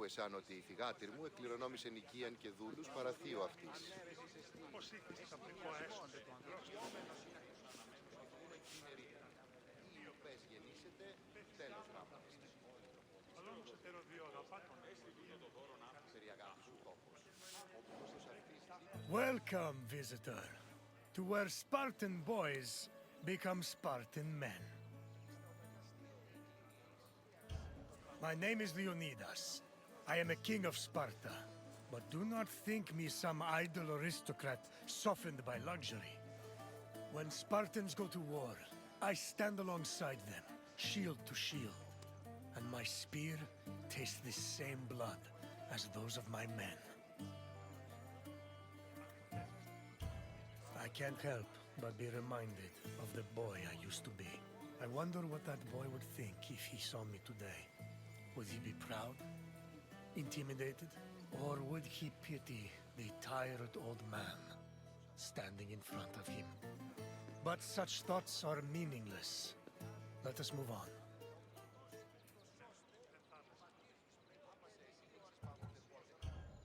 άκουεσαν ότι η θυγάτηρ μου εκκληρονόμησε νοικίαν και δούλους παρά θείο αυτής. Welcome, visitor, to where Spartan boys become Spartan men. My name is Leonidas. I am a king of Sparta, but do not think me some idle aristocrat softened by luxury. When Spartans go to war, I stand alongside them, shield to shield, and my spear tastes the same blood as those of my men. I can't help but be reminded of the boy I used to be. I wonder what that boy would think if he saw me today. Would he be proud? Intimidated? Or would he pity the tired old man standing in front of him? But such thoughts are meaningless. Let us move on.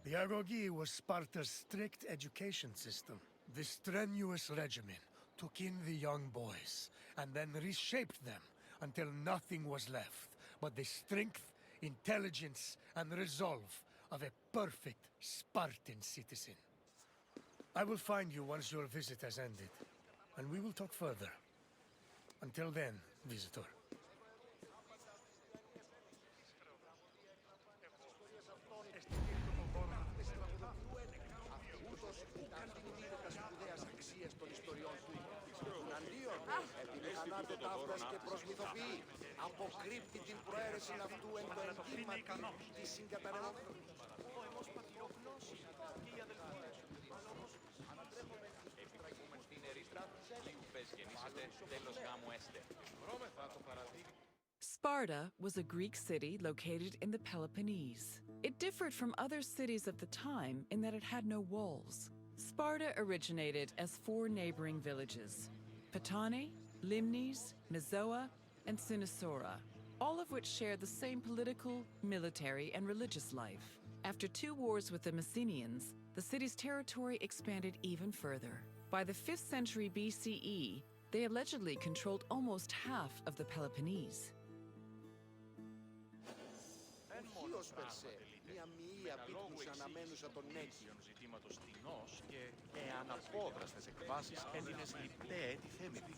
The agoge was Sparta's strict education system. The strenuous regimen took in the young boys and then reshaped them until nothing was left but the strength, intelligence, and resolve of a perfect Spartan citizen. I will find you once your visit has ended, and we will talk further. Until then, visitor. Των ιστοριών του. Εναντίον, επιμηχανάται ταύρες και προσμυθοποιεί. Αποκρύπτει την προαίρεση αυτού εν το εγκλήματι της συγκατανέμων. Όμως πατριογνώση και οι αδελφοί επικραγούμε στην ερήτρα, λιουπές γεννήσετε, τέλος γάμου έστε. Βρώμεθα το παραδείγμα. Sparta was a Greek city located in the Peloponnese. It differed from other cities of the time in that it had no walls. Sparta originated as 4 neighboring villages: Patane, Limnes, Mizoa, and Cynosura, all of which shared the same political, military, and religious life. After 2 wars with the Messenians, the city's territory expanded even further. By the 5th century BCE, they allegedly controlled almost half of the Peloponnese. Αρχίος περσέ, μια μοιία πύκνους αναμένουσα τον Νέκη. Ζητήματος τεινός και αναπόδραστες εκβάσεις Έλληνες λιπτέ τη θέμητη.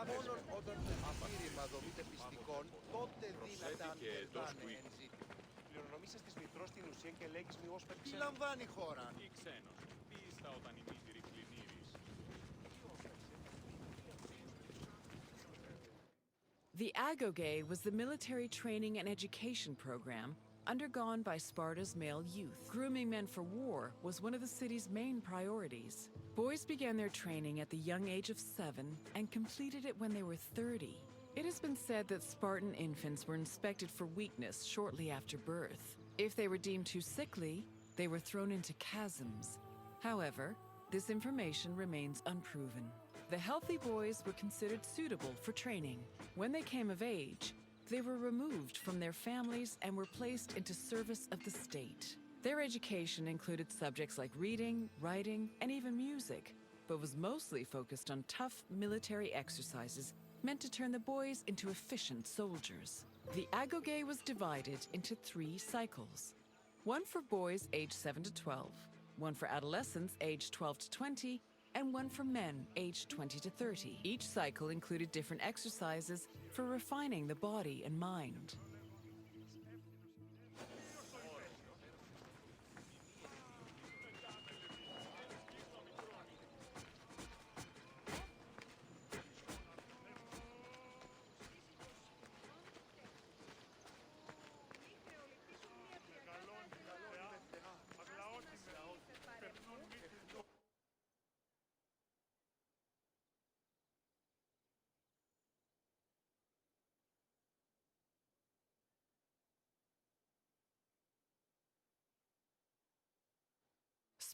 Μόνον όταν το επιχείρημα δομείται πιστικών, τότε δύνατα αντελβάνε εν ζήτημα. Κληρονομήσεις της μητρός στην ουσία και λέγεις μη ως Τι περξένος. λαμβάνει η χώρα? Ή ξένος. Πίστα όταν η μήτηρη κλινήρης. The agoge was the military training and education program undergone by Sparta's male youth. Grooming men for war was one of the city's main priorities. Boys began their training at the young age of 7 and completed it when they were 30. It has been said that Spartan infants were inspected for weakness shortly after birth. If they were deemed too sickly, they were thrown into chasms. However, this information remains unproven. The healthy boys were considered suitable for training. When they came of age, they were removed from their families and were placed into service of the state. Their education included subjects like reading, writing, and even music, but was mostly focused on tough military exercises meant to turn the boys into efficient soldiers. The agoge was divided into 3 cycles. One for boys aged 7 to 12, one for adolescents aged 12 to 20, and one for men aged 20 to 30. Each cycle included different exercises for refining the body and mind.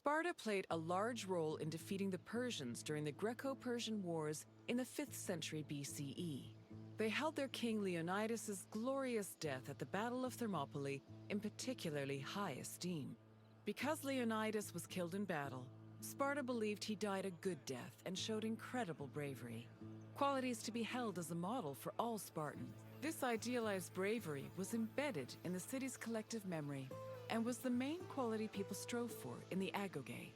Sparta played a large role in defeating the Persians during the Greco-Persian Wars in the 5th century BCE. They held their king Leonidas' glorious death at the Battle of Thermopylae in particularly high esteem. Because Leonidas was killed in battle, Sparta believed he died a good death and showed incredible bravery, qualities to be held as a model for all Spartans. This idealized bravery was embedded in the city's collective memory and was the main quality people strove for in the Agoge.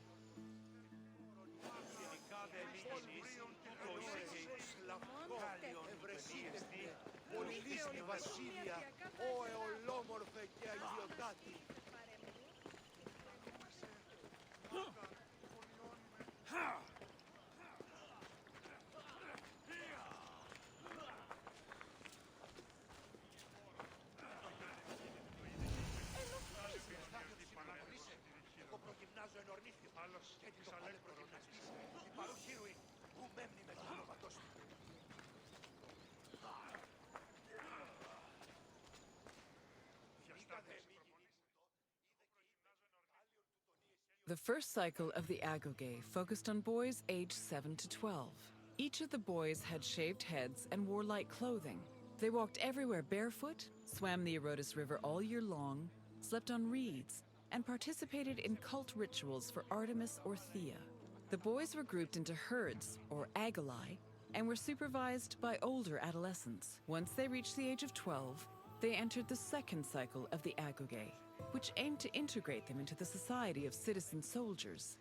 The first cycle of the Agoge focused on boys aged 7 to 12. Each of the boys had shaved heads and wore light clothing. They walked everywhere barefoot, swam the Eurotas River all year long, slept on reeds, and participated in cult rituals for Artemis or Thea. The boys were grouped into herds, or agoli, and were supervised by older adolescents. Once they reached the age of 12, they entered the second cycle of the Agoge, which aimed to integrate them into the society of citizen soldiers.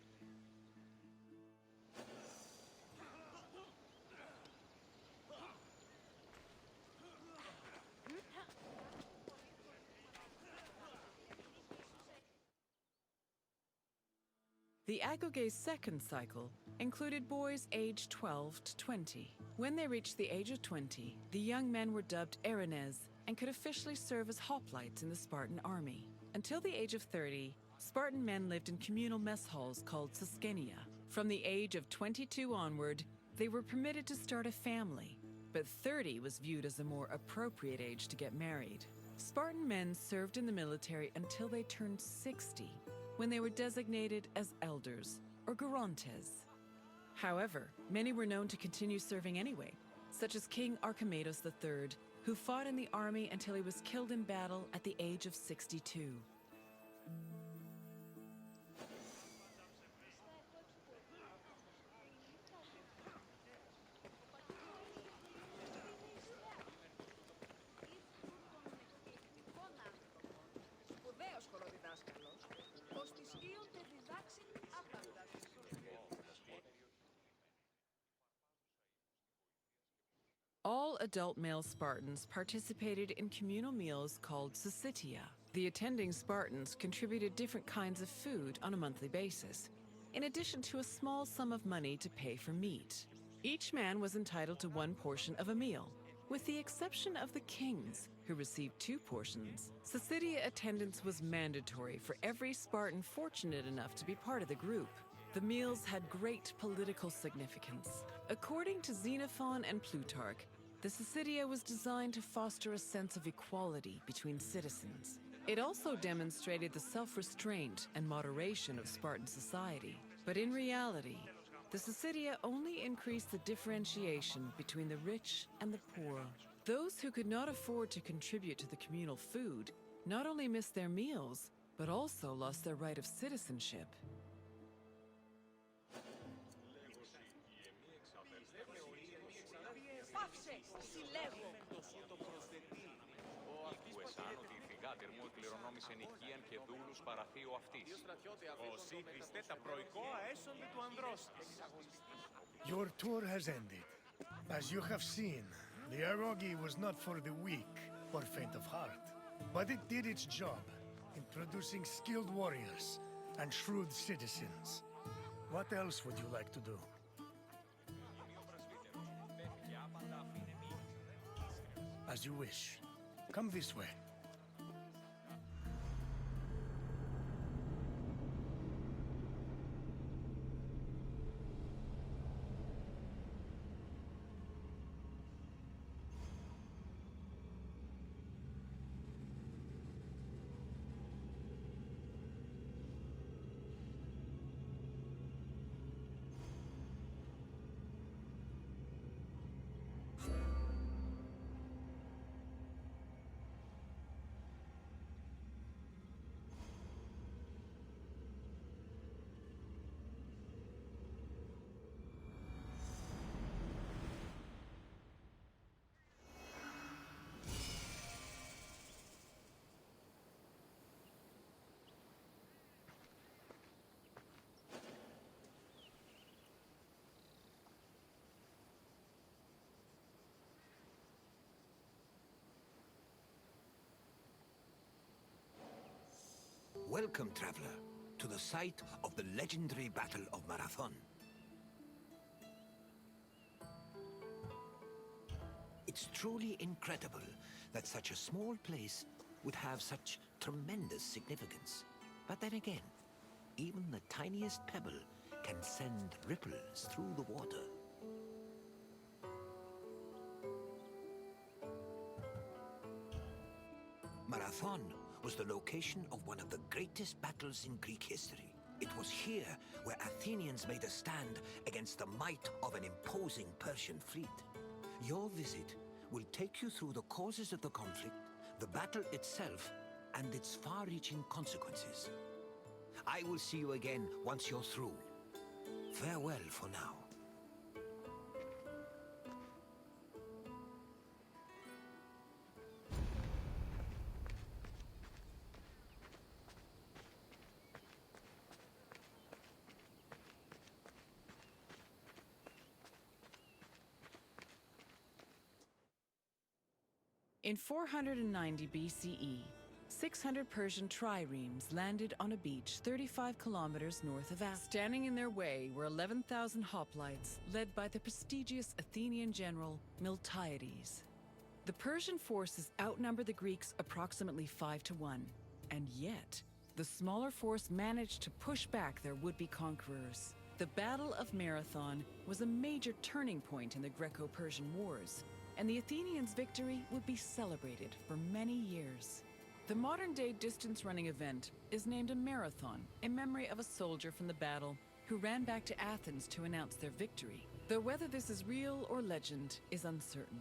The Agoge's second cycle included boys aged 12 to 20. When they reached the age of 20, the young men were dubbed Erinyes and could officially serve as hoplites in the Spartan army. Until the age of 30, Spartan men lived in communal mess halls called Sosgenia. From the age of 22 onward, they were permitted to start a family, but 30 was viewed as a more appropriate age to get married. Spartan men served in the military until they turned 60, when they were designated as elders, or gerontes. However, many were known to continue serving anyway, such as King Archimedes III, who fought in the army until he was killed in battle at the age of 62. All adult male Spartans participated in communal meals called syssitia. The attending Spartans contributed different kinds of food on a monthly basis, in addition to a small sum of money to pay for meat. Each man was entitled to one portion of a meal, with the exception of the kings, who received 2 portions. Syssitia attendance was mandatory for every Spartan fortunate enough to be part of the group. The meals had great political significance. According to Xenophon and Plutarch, the syssitia was designed to foster a sense of equality between citizens. It also demonstrated the self-restraint and moderation of Spartan society. But in reality, the syssitia only increased the differentiation between the rich and the poor. Those who could not afford to contribute to the communal food not only missed their meals, but also lost their right of citizenship. Your tour has ended. As you have seen, the Agoge was not for the weak or faint of heart, but it did its job in producing skilled warriors and shrewd citizens. What else would you like to do? As you wish. Come this way. Welcome, traveler, to the site of the legendary Battle of Marathon. It's truly incredible that such a small place would have such tremendous significance. But then again, even the tiniest pebble can send ripples through the water. Marathon was the location of one of the greatest battles in Greek history. It was here where Athenians made a stand against the might of an imposing Persian fleet. Your visit will take you through the causes of the conflict, the battle itself, and its far-reaching consequences. I will see you again once you're through. Farewell for now. In 490 BCE, 600 Persian triremes landed on a beach 35 kilometers north of Athens. Standing in their way were 11,000 hoplites led by the prestigious Athenian general Miltiades. The Persian forces outnumbered the Greeks approximately 5 to 1, and yet the smaller force managed to push back their would-be conquerors. The Battle of Marathon was a major turning point in the Greco-Persian Wars, and the Athenians' victory would be celebrated for many years. The modern-day distance-running event is named a marathon in memory of a soldier from the battle who ran back to Athens to announce their victory, though whether this is real or legend is uncertain.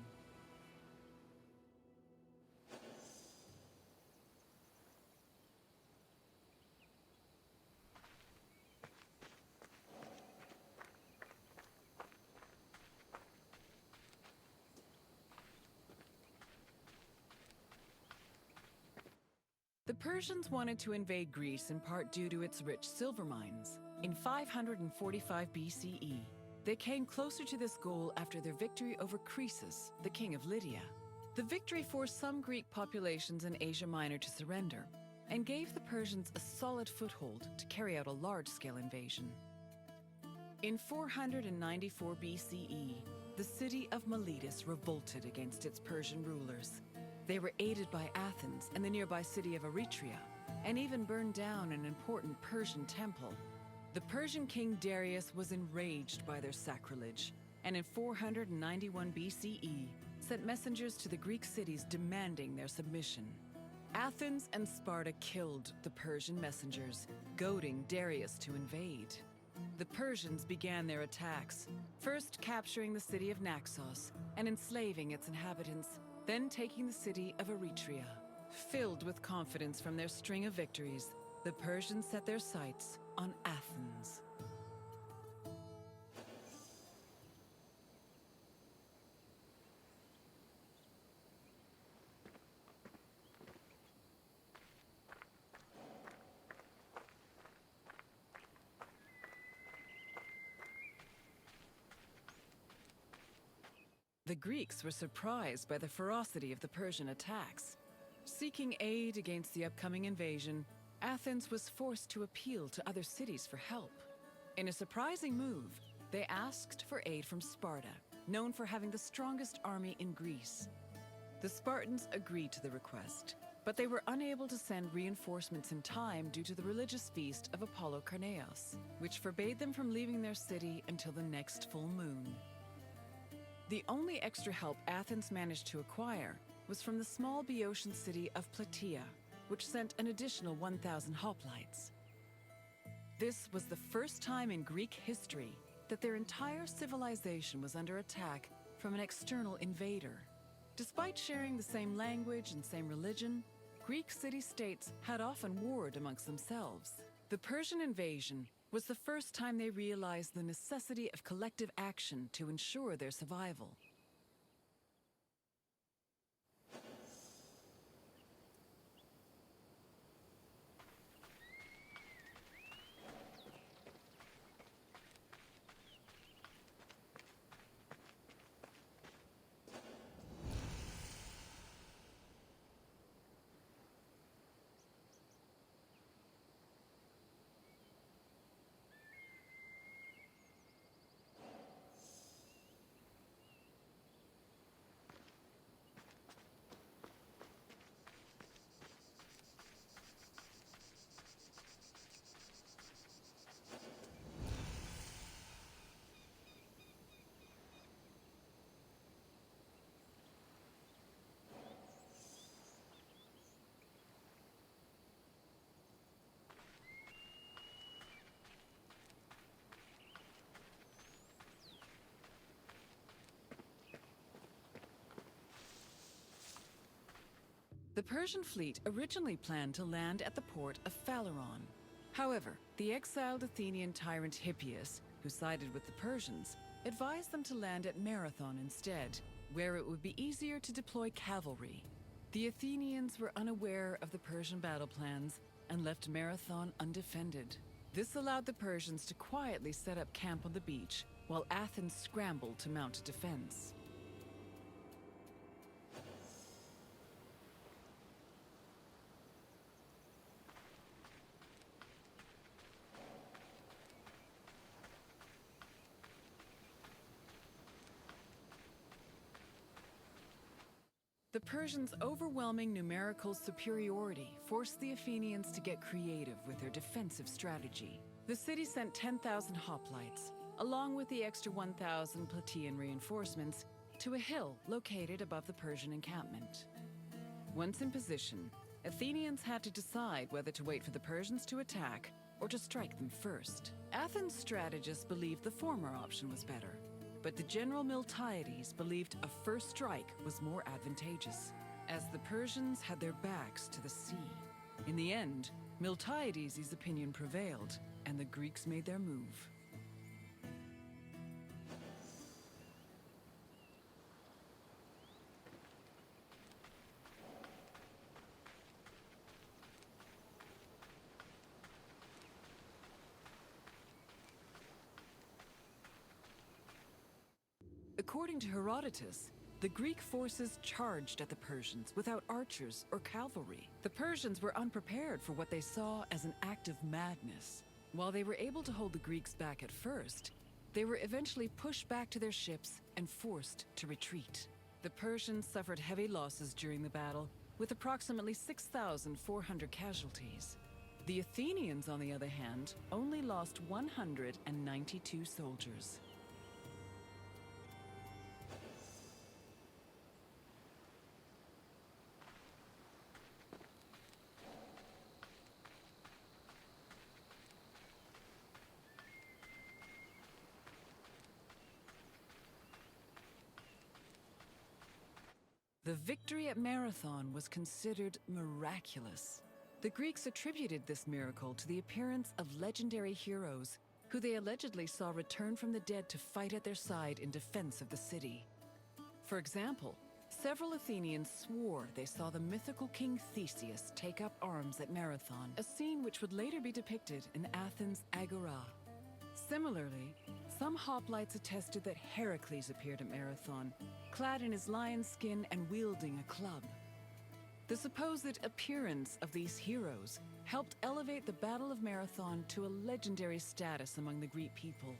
The Persians wanted to invade Greece in part due to its rich silver mines. In 545 BCE, they came closer to this goal after their victory over Croesus, the king of Lydia. The victory forced some Greek populations in Asia Minor to surrender and gave the Persians a solid foothold to carry out a large-scale invasion. In 494 BCE, the city of Miletus revolted against its Persian rulers. They were aided by Athens and the nearby city of Eretria, and even burned down an important Persian temple. The Persian king Darius was enraged by their sacrilege, and in 491 BCE, sent messengers to the Greek cities demanding their submission. Athens and Sparta killed the Persian messengers, goading Darius to invade. The Persians began their attacks, first capturing the city of Naxos and enslaving its inhabitants, then taking the city of Eretria. Filled with confidence from their string of victories, the Persians set their sights on Athens. The Greeks were surprised by the ferocity of the Persian attacks. Seeking aid against the upcoming invasion, Athens was forced to appeal to other cities for help. In a surprising move, they asked for aid from Sparta, known for having the strongest army in Greece. The Spartans agreed to the request, but they were unable to send reinforcements in time due to the religious feast of Apollo Karneos, which forbade them from leaving their city until the next full moon. The only extra help Athens managed to acquire was from the small Boeotian city of Plataea, which sent an additional 1,000 hoplites. This was the first time in Greek history that their entire civilization was under attack from an external invader. Despite sharing the same language and same religion, Greek city-states had often warred amongst themselves. The Persian invasion was the first time they realized the necessity of collective action to ensure their survival. The Persian fleet originally planned to land at the port of Phaleron. However, the exiled Athenian tyrant Hippias, who sided with the Persians, advised them to land at Marathon instead, where it would be easier to deploy cavalry. The Athenians were unaware of the Persian battle plans and left Marathon undefended. This allowed the Persians to quietly set up camp on the beach, while Athens scrambled to mount a defense. The Persians' overwhelming numerical superiority forced the Athenians to get creative with their defensive strategy. The city sent 10,000 hoplites, along with the extra 1,000 Plataean reinforcements, to a hill located above the Persian encampment. Once in position, Athenians had to decide whether to wait for the Persians to attack or to strike them first. Athens' strategists believed the former option was better, but the general Miltiades believed a first strike was more advantageous, as the Persians had their backs to the sea. In the end, Miltiades' opinion prevailed, and the Greeks made their move. According to Herodotus, the Greek forces charged at the Persians without archers or cavalry. The Persians were unprepared for what they saw as an act of madness. While they were able to hold the Greeks back at first, they were eventually pushed back to their ships and forced to retreat. The Persians suffered heavy losses during the battle, with approximately 6,400 casualties. The Athenians, on the other hand, only lost 192 soldiers. The victory at Marathon was considered miraculous. The Greeks attributed this miracle to the appearance of legendary heroes who they allegedly saw return from the dead to fight at their side in defense of the city. For example, several Athenians swore they saw the mythical king Theseus take up arms at Marathon, a scene which would later be depicted in Athens' Agora. Similarly, some hoplites attested that Heracles appeared at Marathon, clad in his lion's skin and wielding a club. The supposed appearance of these heroes helped elevate the Battle of Marathon to a legendary status among the Greek people.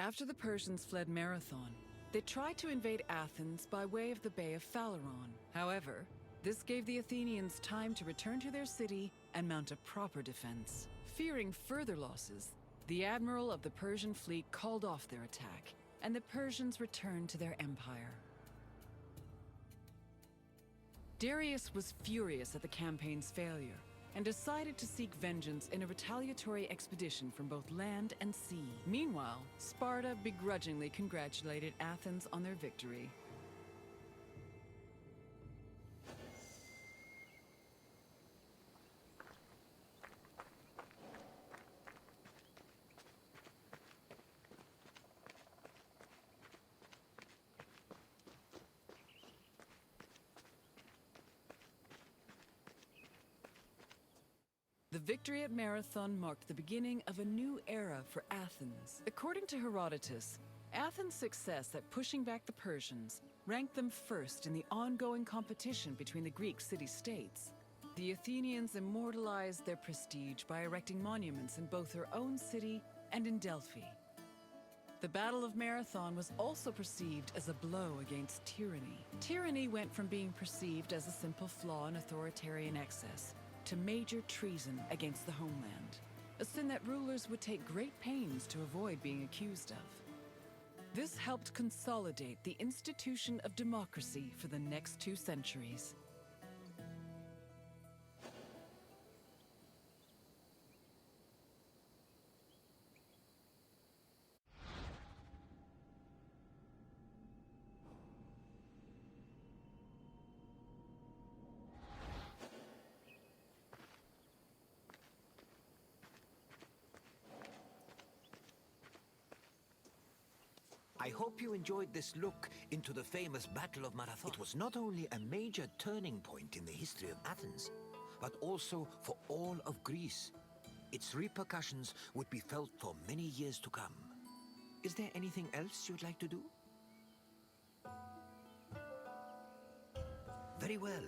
After the Persians fled Marathon, they tried to invade Athens by way of the Bay of Phaleron. However, this gave the Athenians time to return to their city and mount a proper defense. Fearing further losses, the admiral of the Persian fleet called off their attack, and the Persians returned to their empire. Darius was furious at the campaign's failure and decided to seek vengeance in a retaliatory expedition from both land and sea. Meanwhile, Sparta begrudgingly congratulated Athens on their victory. The victory at Marathon marked the beginning of a new era for Athens. According to Herodotus, Athens' success at pushing back the Persians ranked them first in the ongoing competition between the Greek city-states. The Athenians immortalized their prestige by erecting monuments in both their own city and in Delphi. The Battle of Marathon was also perceived as a blow against tyranny. Tyranny went from being perceived as a simple flaw in authoritarian excess to major treason against the homeland, a sin that rulers would take great pains to avoid being accused of. This helped consolidate the institution of democracy for the next 2 centuries. I hope you enjoyed this look into the famous Battle of Marathon. It was not only a major turning point in the history of Athens, but also for all of Greece. Its repercussions would be felt for many years to come. Is there anything else you'd like to do? Very well.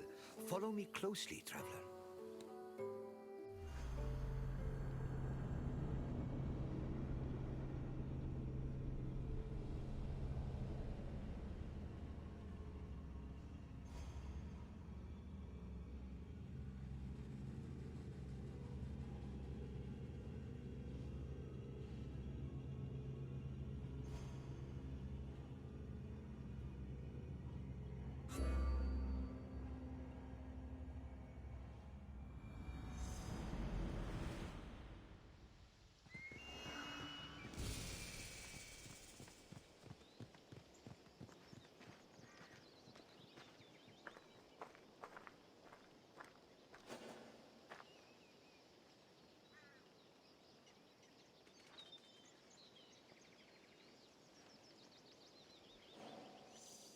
Follow me closely, traveler.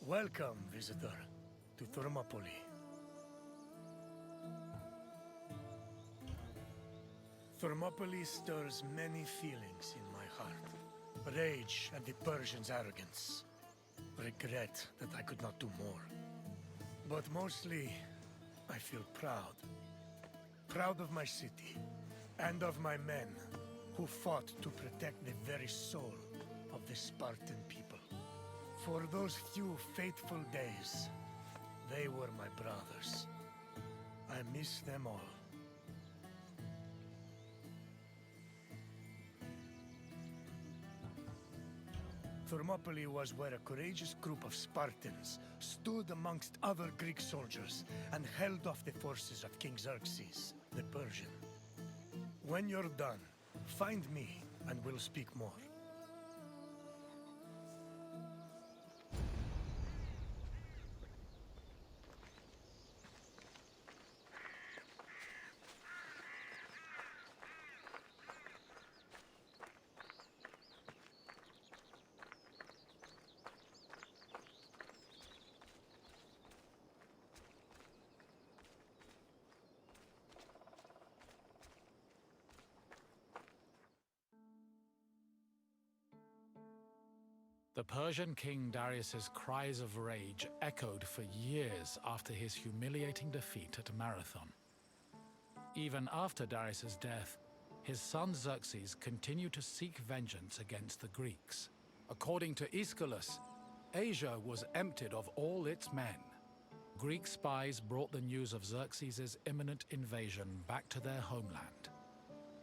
Welcome, visitor, to Thermopylae. Thermopylae stirs many feelings in my heart. Rage at the Persians' arrogance. Regret that I could not do more. But mostly, I feel proud. Proud of my city, and of my men, who fought to protect the very soul of the Spartan people. For those few fateful days, they were my brothers. I miss them all. Thermopylae was where a courageous group of Spartans stood amongst other Greek soldiers and held off the forces of King Xerxes, the Persian. When you're done, find me and we'll speak more. The Persian king Darius's cries of rage echoed for years after his humiliating defeat at Marathon. Even after Darius's death, his son Xerxes continued to seek vengeance against the Greeks. According to Aeschylus, Asia was emptied of all its men. Greek spies brought the news of Xerxes' imminent invasion back to their homeland.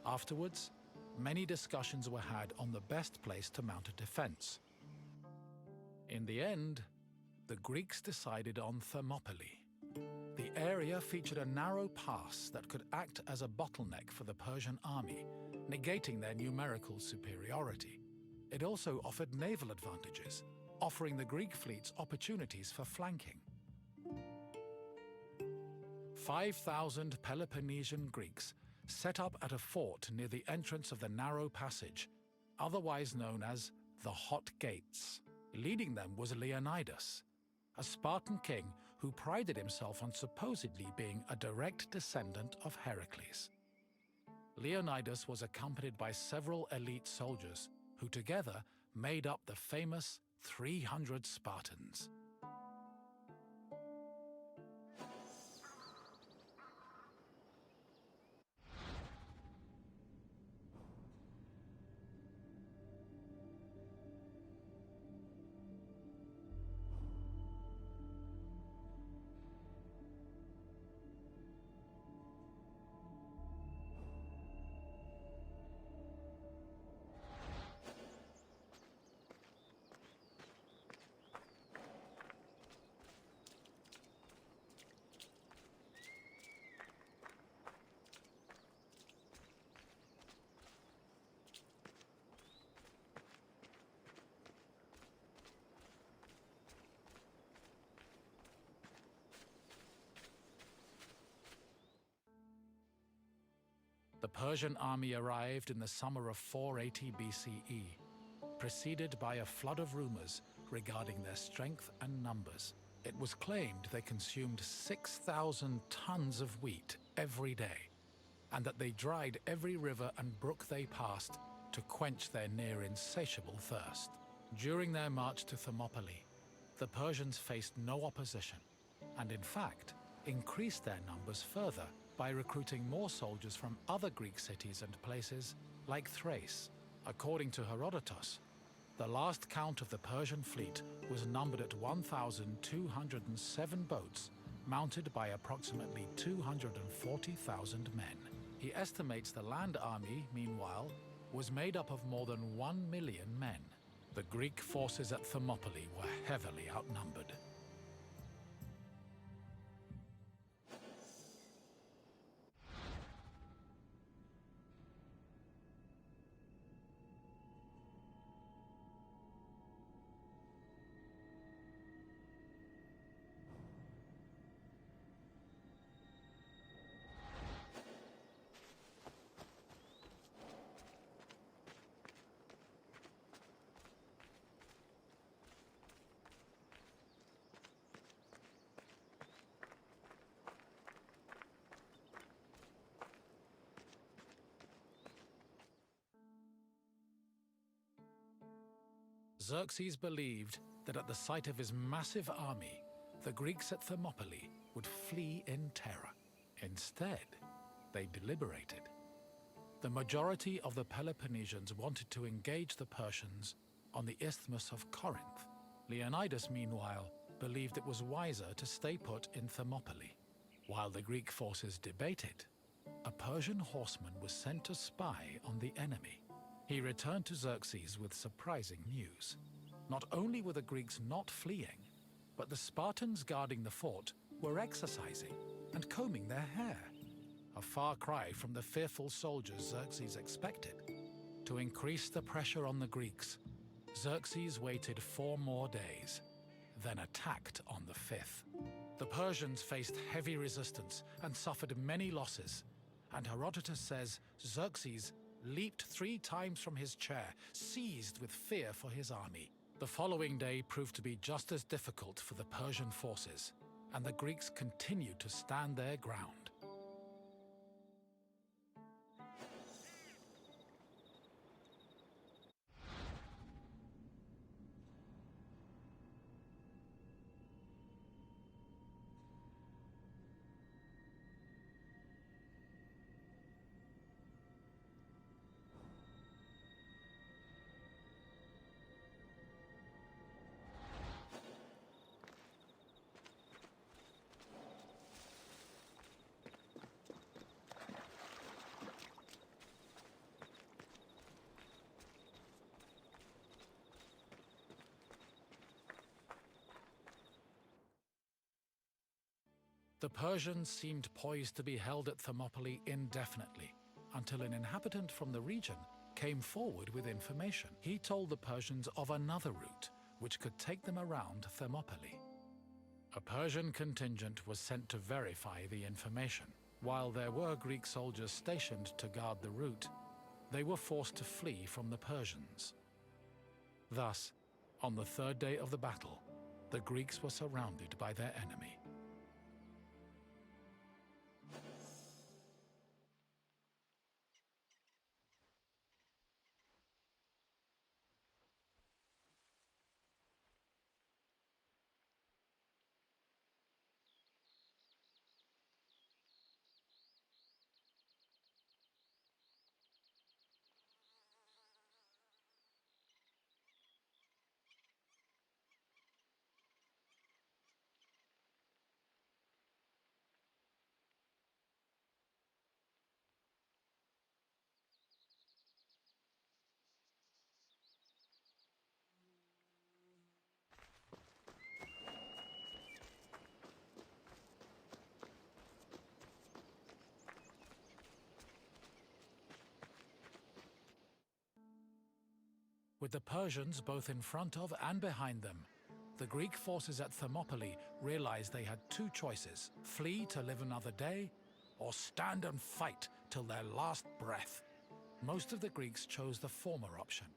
Afterwards, many discussions were had on the best place to mount a defense. In the end, the Greeks decided on Thermopylae. The area featured a narrow pass that could act as a bottleneck for the Persian army, negating their numerical superiority. It also offered naval advantages, offering the Greek fleets opportunities for flanking. 5,000 Peloponnesian Greeks set up at a fort near the entrance of the narrow passage, otherwise known as the Hot Gates. Leading them was Leonidas, a Spartan king who prided himself on supposedly being a direct descendant of Heracles. Leonidas was accompanied by several elite soldiers who together made up the famous 300 Spartans. The Persian army arrived in the summer of 480 BCE, preceded by a flood of rumors regarding their strength and numbers. It was claimed they consumed 6,000 tons of wheat every day, and that they dried every river and brook they passed to quench their near insatiable thirst. During their march to Thermopylae, the Persians faced no opposition, and in fact, increased their numbers further by recruiting more soldiers from other Greek cities and places like Thrace. According to Herodotus, the last count of the Persian fleet was numbered at 1,207 boats, mounted by approximately 240,000 men. He estimates the land army, meanwhile, was made up of more than 1 million men. The Greek forces at Thermopylae were heavily outnumbered. Xerxes believed that at the sight of his massive army, the Greeks at Thermopylae would flee in terror. Instead, they deliberated. The majority of the Peloponnesians wanted to engage the Persians on the Isthmus of Corinth. Leonidas, meanwhile, believed it was wiser to stay put in Thermopylae. While the Greek forces debated, a Persian horseman was sent to spy on the enemy. He returned to Xerxes with surprising news. Not only were the Greeks not fleeing, but the Spartans guarding the fort were exercising and combing their hair. A far cry from the fearful soldiers Xerxes expected. To increase the pressure on the Greeks, Xerxes waited 4 more days, then attacked on the 5th. The Persians faced heavy resistance and suffered many losses, and Herodotus says Xerxes leaped 3 times from his chair, seized with fear for his army. The following day proved to be just as difficult for the Persian forces, and the Greeks continued to stand their ground. The Persians seemed poised to be held at Thermopylae indefinitely, until an inhabitant from the region came forward with information. He told the Persians of another route, which could take them around Thermopylae. A Persian contingent was sent to verify the information. While there were Greek soldiers stationed to guard the route, they were forced to flee from the Persians. Thus, on the 3rd day of the battle, the Greeks were surrounded by their enemy. With the Persians both in front of and behind them, the Greek forces at Thermopylae realized they had two choices: flee to live another day, or stand and fight till their last breath. Most of the Greeks chose the former option,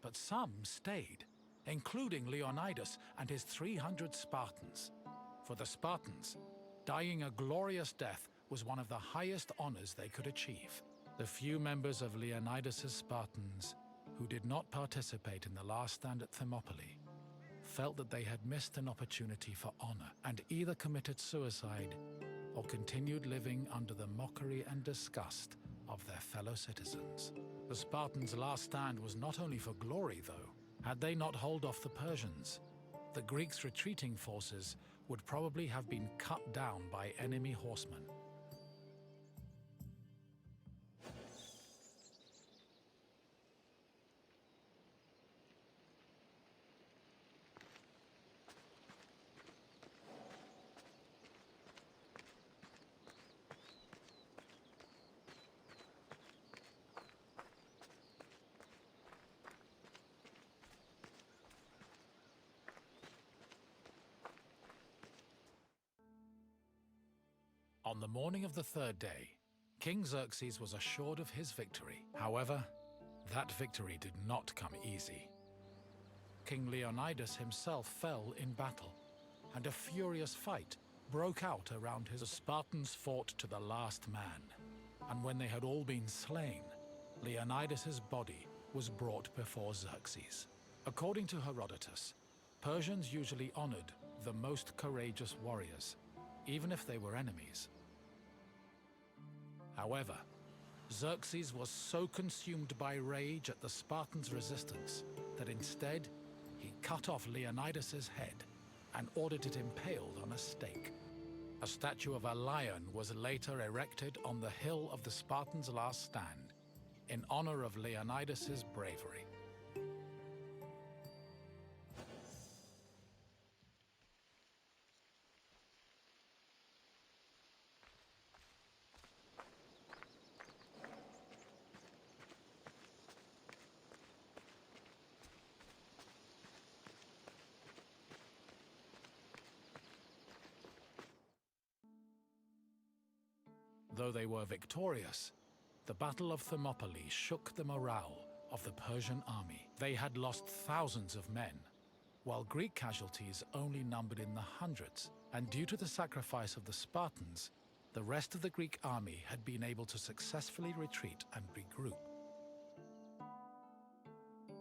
but some stayed, including Leonidas and his 300 Spartans. For the Spartans, dying a glorious death was one of the highest honors they could achieve. The few members of Leonidas's Spartans who did not participate in the last stand at Thermopylae felt that they had missed an opportunity for honor and either committed suicide or continued living under the mockery and disgust of their fellow citizens. The Spartans' last stand was not only for glory, though. Had they not held off the Persians, the Greeks' retreating forces would probably have been cut down by enemy horsemen. On the morning of the third day, King Xerxes was assured of his victory. However, that victory did not come easy. King Leonidas himself fell in battle, and a furious fight broke out around his Spartans fought to the last man. And when they had all been slain, Leonidas's body was brought before Xerxes. According to Herodotus, Persians usually honored the most courageous warriors, even if they were enemies. However, Xerxes was so consumed by rage at the Spartans' resistance that instead he cut off Leonidas's head and ordered it impaled on a stake. A statue of a lion was later erected on the hill of the Spartans' last stand in honor of Leonidas's bravery. Though they were victorious, the Battle of Thermopylae shook the morale of the Persian army. They had lost thousands of men, while Greek casualties only numbered in the hundreds, and due to the sacrifice of the Spartans, the rest of the Greek army had been able to successfully retreat and regroup.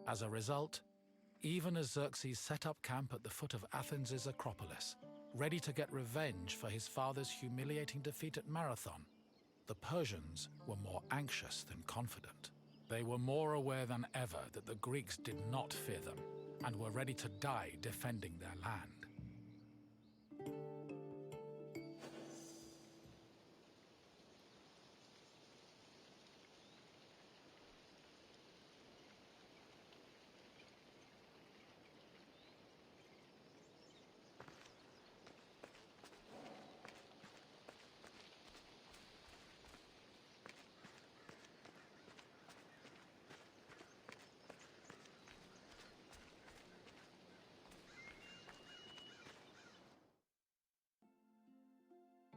As a result, even as Xerxes set up camp at the foot of Athens' Acropolis, ready to get revenge for his father's humiliating defeat at Marathon, the Persians were more anxious than confident. They were more aware than ever that the Greeks did not fear them and were ready to die defending their land.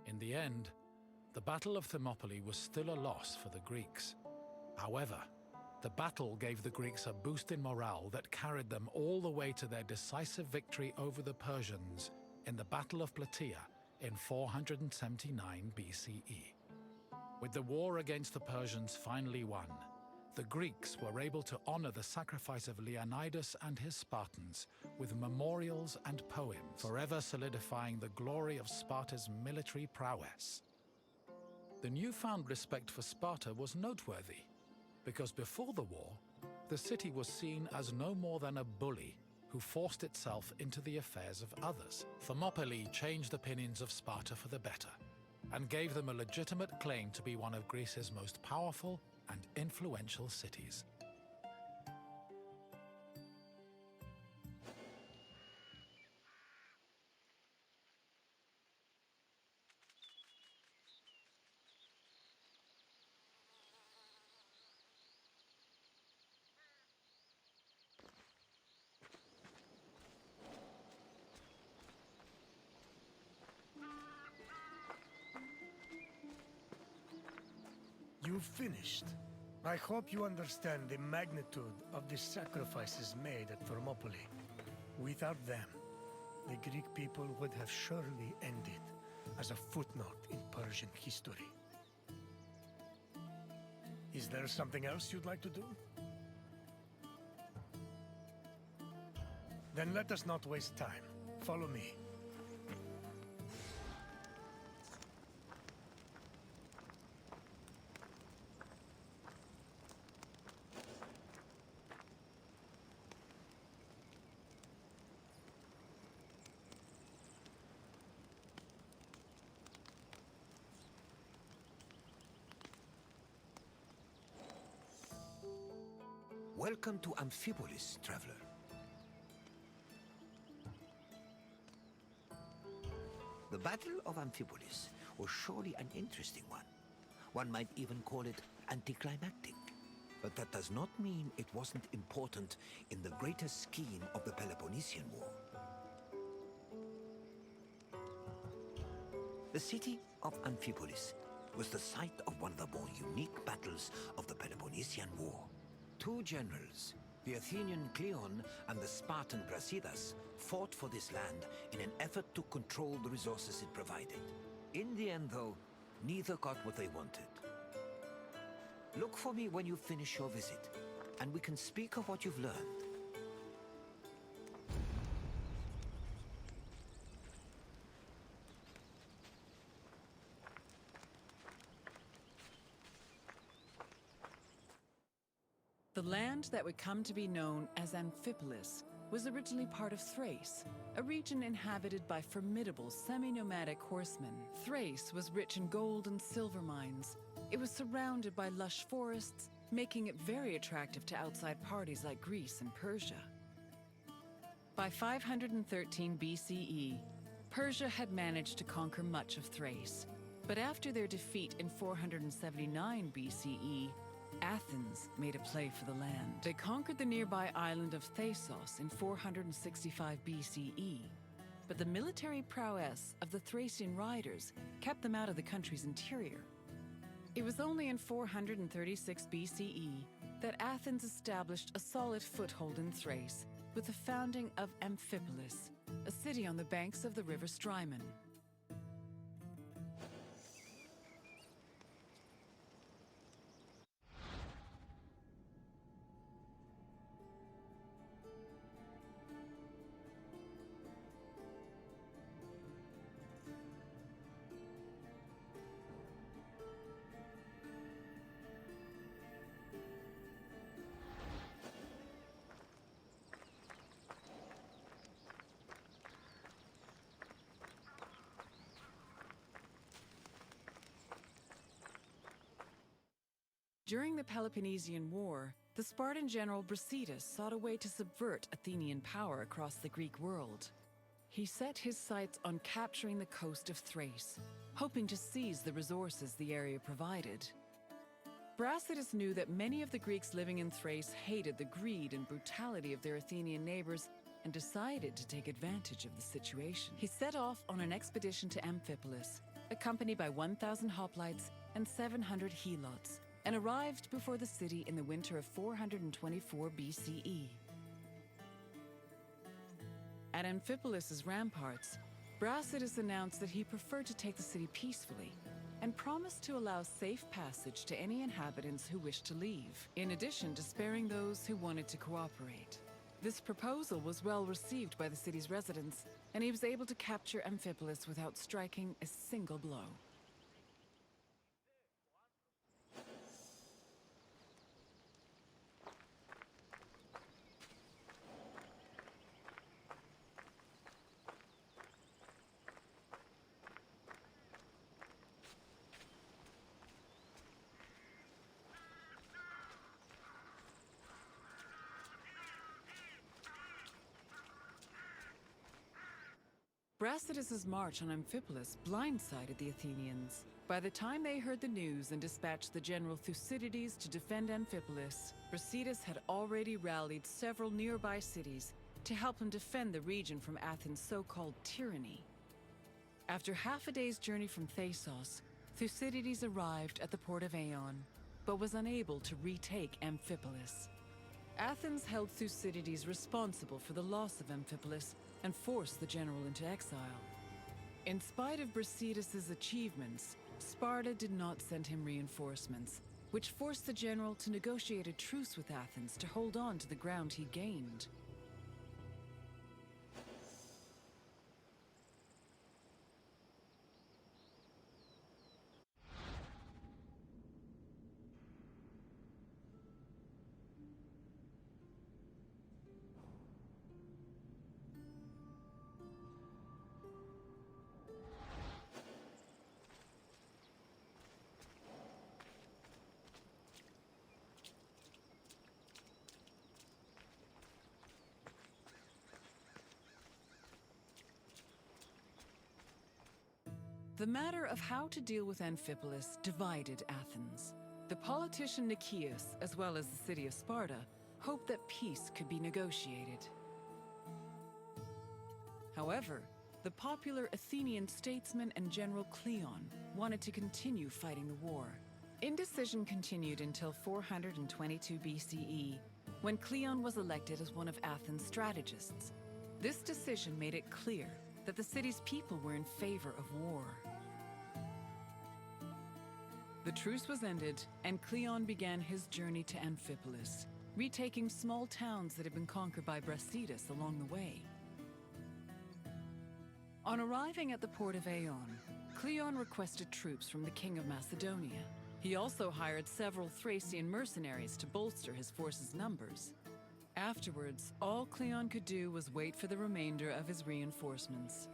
In the end, the Battle of Thermopylae was still a loss for the Greeks. However, the battle gave the Greeks a boost in morale that carried them all the way to their decisive victory over the Persians in the Battle of Plataea in 479 BCE. With the war against the Persians finally won, the Greeks were able to honor the sacrifice of Leonidas and his Spartans with memorials and poems, forever solidifying the glory of Sparta's military prowess. The newfound respect for Sparta was noteworthy, because before the war, the city was seen as no more than a bully who forced itself into the affairs of others. Thermopylae changed opinions of Sparta for the better, and gave them a legitimate claim to be one of Greece's most powerful and influential cities. You've finished. I hope you understand the magnitude of the sacrifices made at Thermopylae. Without them, the Greek people would have surely ended as a footnote in Persian history. Is there something else you'd like to do? Then let us not waste time. Follow me. Welcome to Amphipolis, traveler. The Battle of Amphipolis was surely an interesting one. One might even call it anticlimactic. But that does not mean it wasn't important in the greater scheme of the Peloponnesian War. The city of Amphipolis was the site of one of the more unique battles of the Peloponnesian War. Two generals, the Athenian Cleon and the Spartan Brasidas, fought for this land in an effort to control the resources it provided. In the end, though, neither got what they wanted. Look for me when you finish your visit, and we can speak of what you've learned. The land that would come to be known as Amphipolis was originally part of Thrace, a region inhabited by formidable semi-nomadic horsemen. Thrace was rich in gold and silver mines. It was surrounded by lush forests, making it very attractive to outside parties like Greece and Persia. By 513 BCE, Persia had managed to conquer much of Thrace. But after their defeat in 479 BCE, Athens made a play for the land. They conquered the nearby island of Thasos in 465 BCE, but the military prowess of the Thracian riders kept them out of the country's interior. It was only in 436 BCE that Athens established a solid foothold in Thrace with the founding of Amphipolis, a city on the banks of the river Strymon. During the Peloponnesian War, the Spartan general Brasidas sought a way to subvert Athenian power across the Greek world. He set his sights on capturing the coast of Thrace, hoping to seize the resources the area provided. Brasidas knew that many of the Greeks living in Thrace hated the greed and brutality of their Athenian neighbors and decided to take advantage of the situation. He set off on an expedition to Amphipolis, accompanied by 1,000 hoplites and 700 helots, and arrived before the city in the winter of 424 BCE. At Amphipolis' ramparts, Brasidas announced that he preferred to take the city peacefully and promised to allow safe passage to any inhabitants who wished to leave, in addition to sparing those who wanted to cooperate. This proposal was well received by the city's residents, and he was able to capture Amphipolis without striking a single blow. Brasidas' march on Amphipolis blindsided the Athenians. By the time they heard the news and dispatched the general Thucydides to defend Amphipolis, Brasidas had already rallied several nearby cities to help him defend the region from Athens' so-called tyranny. After half a day's journey from Thasos, Thucydides arrived at the port of Aeon, but was unable to retake Amphipolis. Athens held Thucydides responsible for the loss of Amphipolis and forced the general into exile. In spite of Brasidas' achievements, Sparta did not send him reinforcements, which forced the general to negotiate a truce with Athens to hold on to the ground he gained. The matter of how to deal with Amphipolis divided Athens. The politician Nicias, as well as the city of Sparta, hoped that peace could be negotiated. However, the popular Athenian statesman and general Cleon wanted to continue fighting the war. Indecision continued until 422 BCE, when Cleon was elected as one of Athens' strategists. This decision made it clear that the city's people were in favor of war. The truce was ended, and Cleon began his journey to Amphipolis, retaking small towns that had been conquered by Brasidas along the way. On arriving at the port of Eion, Cleon requested troops from the king of Macedonia. He also hired several Thracian mercenaries to bolster his force's numbers. Afterwards, all Cleon could do was wait for the remainder of his reinforcements.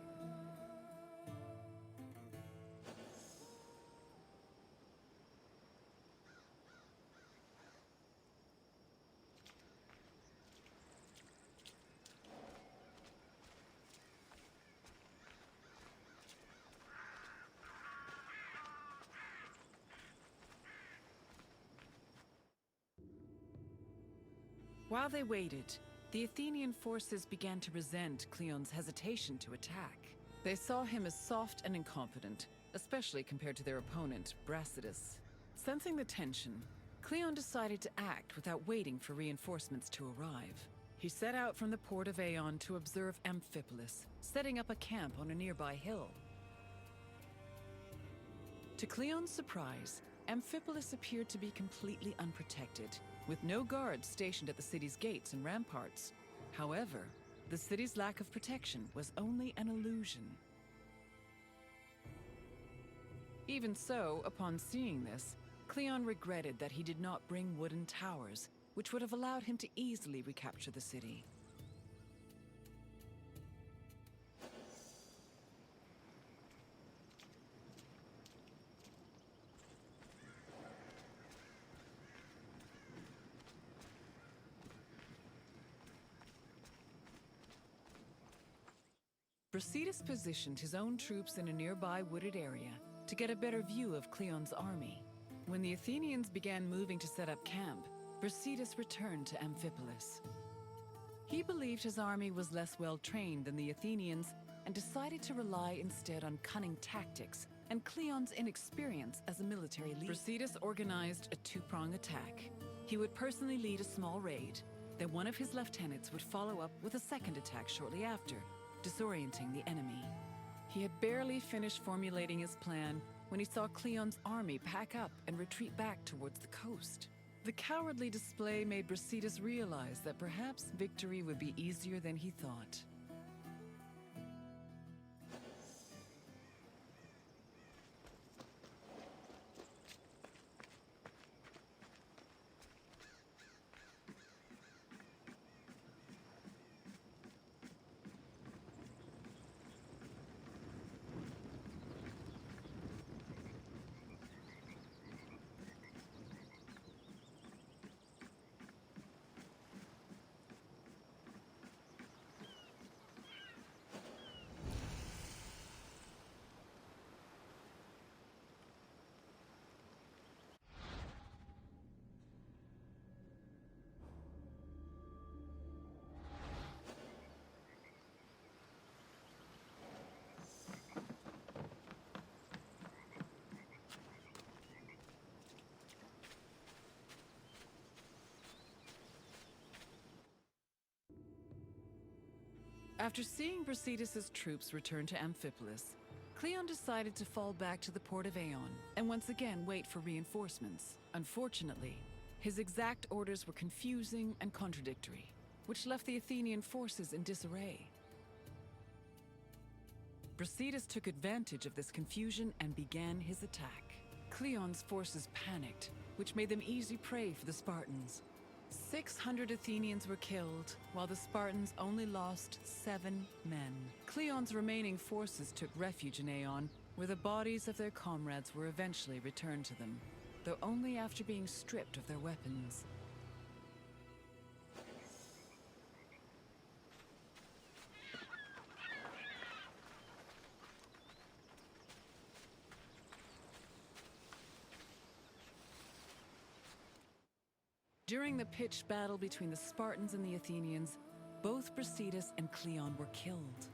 While they waited, the Athenian forces began to resent Cleon's hesitation to attack. They saw him as soft and incompetent, especially compared to their opponent, Brasidas. Sensing the tension, Cleon decided to act without waiting for reinforcements to arrive. He set out from the port of Eion to observe Amphipolis, setting up a camp on a nearby hill. To Cleon's surprise, Amphipolis appeared to be completely unprotected, with no guards stationed at the city's gates and ramparts. However, the city's lack of protection was only an illusion. Even so, upon seeing this, Cleon regretted that he did not bring wooden towers, which would have allowed him to easily recapture the city. Brasidas positioned his own troops in a nearby wooded area to get a better view of Cleon's army. When the Athenians began moving to set up camp, Brasidas returned to Amphipolis. He believed his army was less well-trained than the Athenians and decided to rely instead on cunning tactics and Cleon's inexperience as a military leader. Brasidas organized a two-prong attack. He would personally lead a small raid, then one of his lieutenants would follow up with a second attack shortly after, disorienting the enemy. He had barely finished formulating his plan when he saw Cleon's army pack up and retreat back towards the coast. The cowardly display made Brasidas realize that perhaps victory would be easier than he thought. After seeing Brasidas' troops return to Amphipolis, Cleon decided to fall back to the port of Aeon and once again wait for reinforcements. Unfortunately, his exact orders were confusing and contradictory, which left the Athenian forces in disarray. Brasidas took advantage of this confusion and began his attack. Cleon's forces panicked, which made them easy prey for the Spartans. 600 Athenians were killed, while the Spartans only lost 7 men. Cleon's remaining forces took refuge in Aeon, where the bodies of their comrades were eventually returned to them, though only after being stripped of their weapons. During the pitched battle between the Spartans and the Athenians, both Brasidas and Cleon were killed.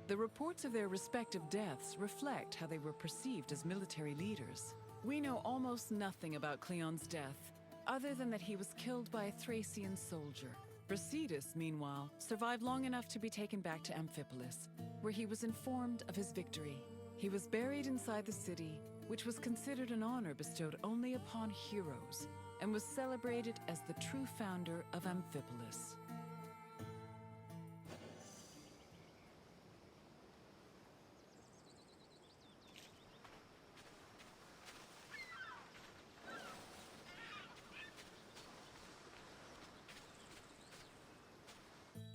The reports of their respective deaths reflect how they were perceived as military leaders. We know almost nothing about Cleon's death, other than that he was killed by a Thracian soldier. Brasidas, meanwhile, survived long enough to be taken back to Amphipolis, where he was informed of his victory. He was buried inside the city, which was considered an honor bestowed only upon heroes, and was celebrated as the true founder of Amphipolis.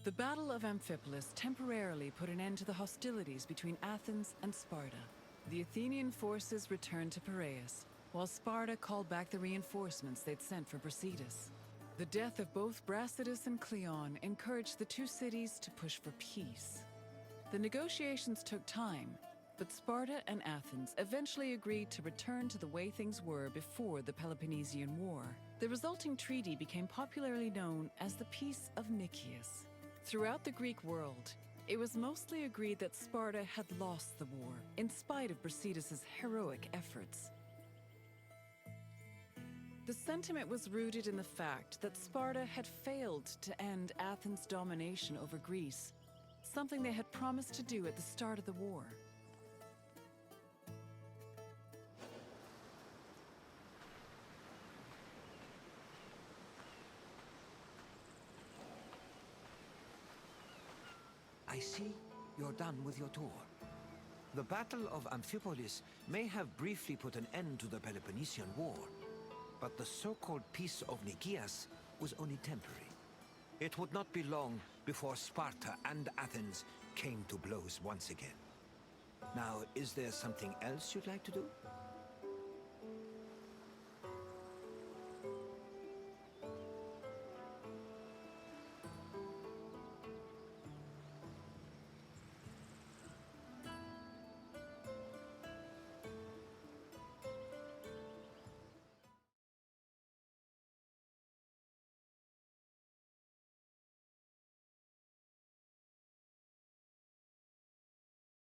The Battle of Amphipolis temporarily put an end to the hostilities between Athens and Sparta. The Athenian forces returned to Piraeus, while Sparta called back the reinforcements they'd sent for Brasidas. The death of both Brasidas and Cleon encouraged the two cities to push for peace. The negotiations took time, but Sparta and Athens eventually agreed to return to the way things were before the Peloponnesian War. The resulting treaty became popularly known as the Peace of Nicias. Throughout the Greek world, it was mostly agreed that Sparta had lost the war, in spite of Brasidas' heroic efforts. The sentiment was rooted in the fact that Sparta had failed to end Athens' domination over Greece, something they had promised to do at the start of the war. I see you're done with your tour. The Battle of Amphipolis may have briefly put an end to the Peloponnesian War, but the so-called Peace of Nicias was only temporary. It would not be long before Sparta and Athens came to blows once again. Now, is there something else you'd like to do?